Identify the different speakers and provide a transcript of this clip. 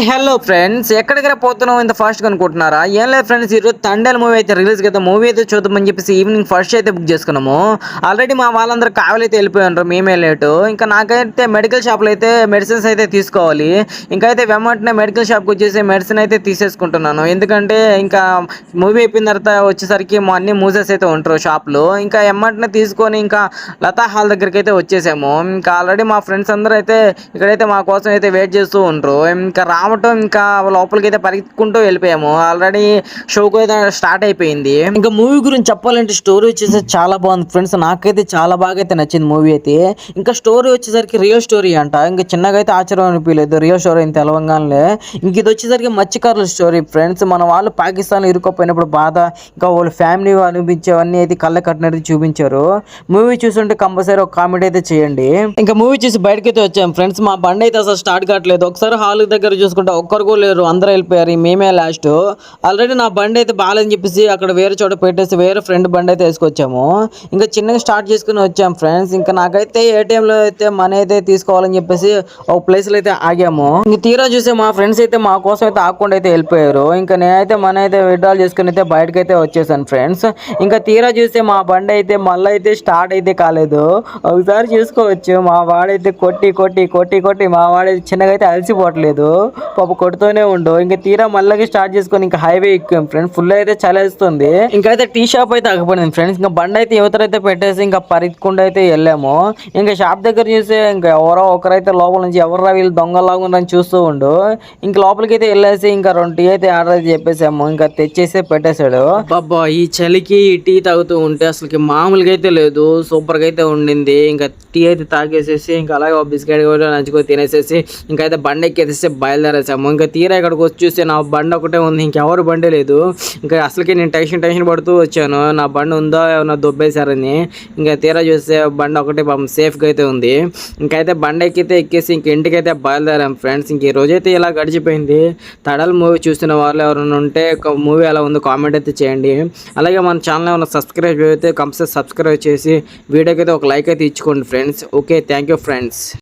Speaker 1: Hello friends, ఎక్కడికి పోతున్నాం ఇంత ఫాస్ట్ గా అనుకుంటున్నారా? ఏం లేదు ఫ్రెండ్స్, ఈరోజు తండేల్ మూవీ అయితే రిలీజ్ కదా. మూవీ అయితే చూద్దామని చెప్పేసి ఈవినింగ్ ఫస్ట్ అయితే బుక్ చేసుకున్నాము. ఆల్రెడీ మా వాళ్ళందరూ కావాలి అయితే వెళ్ళిపోయారు, మేమే లేటు. ఇంకా నాకైతే మెడికల్ షాప్లో అయితే మెడిసిన్స్ అయితే తీసుకోవాలి. ఇంకా అయితే వెంటనే మెడికల్ షాప్కి వచ్చేసి మెడిసిన్ అయితే తీసేసుకుంటున్నాను. ఎందుకంటే ఇంకా మూవీ అయిపోయిన తర్వాత వచ్చేసరికి మా అన్ని మూజెస్ అయితే ఉంటారు షాప్లో. ఇంకా వెంటనే తీసుకొని ఇంకా లతా హాల్ దగ్గరికి అయితే వచ్చేసాము. ఇంకా ఆల్రెడీ మా ఫ్రెండ్స్ అందరూ అయితే ఇక్కడైతే మా కోసం అయితే వెయిట్ చేస్తూ ఉంటారు. ఇంకా రావటం ఇంకా లోపలికి అయితే పరిగెత్తుకుంటూ వెళ్ళిపోయాము. ఆల్రెడీ షోకు అయితే స్టార్ట్ అయిపోయింది. ఇంకా మూవీ గురించి చెప్పాలంటే స్టోరీ వచ్చేసి చాలా బాగుంది ఫ్రెండ్స్. నాకైతే చాలా బాగా అయితే నచ్చింది మూవీ అయితే. ఇంకా స్టోరీ వచ్చేసరికి రియల్ స్టోరీ అంట. ఇంకా చిన్నగా అయితే ఆశ్చర్యం అనిపించలేదు, రియల్ స్టోరీ అని తెలవంగానే. ఇంక ఇది వచ్చేసరికి మత్స్యకారుల స్టోరీ ఫ్రెండ్స్. మన వాళ్ళు పాకిస్తాన్ ఇరుక్కుపోయినప్పుడు బాధ, ఇంకా వాళ్ళ ఫ్యామిలీ అనిపించేవన్నీ అయితే కళ్ళ కట్టినట్టు చూపించారు. మూవీ చూస్తుంటే కంపల్సరీ ఒక కామెడీ అయితే చేయండి. ఇంకా మూవీ చూసి బయటకైతే వచ్చాం ఫ్రెండ్స్. మా బండి అయితే అసలు స్టార్ట్ కావట్లేదు. ఒకసారి హాల్ దగ్గర చూసుకుంటే ఒక్కరు కూడా లేరు, అందరూ వెళ్ళిపోయారు, మేమే లాస్ట్. ఆల్రెడీ నా బండి అయితే బాగాలని చెప్పేసి అక్కడ వేరే చోట పెట్టేసి వేరే ఫ్రెండ్ బండి అయితే వేసుకొచ్చాము. ఇంకా చిన్నగా స్టార్ట్ చేసుకుని వచ్చాము ఫ్రెండ్స్. ఇంకా నాకైతే ఏటీఎంలో అయితే మనీ అయితే తీసుకోవాలని చెప్పేసి ఒక ప్లేస్లో అయితే ఆగాము. ఇంక తీరా చూసి మా ఫ్రెండ్స్ అయితే మా కోసం అయితే ఆకుండా అయితే వెళ్ళిపోయారు. ఇంకా నేనైతే మనీ అయితే విత్డ్రాల్ చేసుకుని అయితే బయటకైతే వచ్చేసాను ఫ్రెండ్స్. ఇంకా తీరా చూస్తే మా బండి అయితే మళ్ళీ అయితే స్టార్ట్ అయితే కాలేదు. ఒకసారి చూసుకోవచ్చు, మా వాడైతే కొట్టి కొట్టి కొట్టి కొట్టి మా వాడైతే చిన్నగా అయితే అలసిపోవట్లేదు, పాప కొడుతూనే ఉండు. ఇంకా తీరా మళ్ళీ స్టార్ట్ చేసుకొని ఇంకా హైవే ఎక్కాం ఫ్రెండ్స్. ఫుల్ అయితే చలేస్తుంది. ఇంకైతే టీ షాప్ అయితే ఆగిపోయింది ఫ్రెండ్స్. ఇంకా బండి అయితే యువతరైతే పెట్టేసి ఇంకా పరిగెత్తుకుంటూ అయితే వెళ్ళాము. ఇంకా షాప్ దగ్గర చూసి ఇంకా ఎవరో ఒకరైతే లోపల నుంచి ఎవర్రా వీళ్ళు దొంగలాగా ఉందని చూస్తూ ఉండు. ఇంకా లోపలికి అయితే వెళ్ళేసి ఇంకా 2 టీ అయితే ఆర్డర్ అయితే చెప్పేసాము. ఇంకా తెచ్చేసి పెట్టేశాడు. బాబా ఈ చలికి ఈ టీ తాగుతూ ఉంటే అసలుకి మామూలుగా అయితే లేదు, సూపర్గా అయితే ఉండింది. ఇంకా టీ అయితే తాగేసేసి ఇంకా అలాగే బిస్కెట్ కూడా నంచుకొని తినేసేసి ఇంకా అయితే బండి ఎక్కేసేసి బయలుదేరేసాము. ఇంకా తీరా ఇక్కడికి వచ్చి చూస్తే నా బండి ఒకటే ఉంది, ఇంకెవరు బండి లేదు. ఇంకా అసలుకి నేను టెన్షన్ పడుతూ వచ్చాను, నా బండి ఉందో ఏమన్నా దొబ్బేశారని. ఇంకా తీరా చూస్తే బండి ఒకటే పాపం సేఫ్గా అయితే ఉంది. ఇంకైతే బండి ఎక్కేసి ఇంక ఇంటికైతే బయలుదేరాం ఫ్రెండ్స్. ఇంక ఈ రోజైతే ఇలా గడిచిపోయింది. తడల్ మూవీ చూస్తున్న వాళ్ళు ఎవరైనా ఉంటే మూవీ ఎలా ఉందో కామెంట్ అయితే చేయండి. అలాగే మన ఛానల్ ఏమైనా సబ్స్క్రైబ్ అయితే కంపల్సరీ సబ్స్క్రైబ్ చేసి వీడియోకి అయితే ఒక లైక్ అయితే ఇచ్చుకోండి friends. Okay, thank you friends.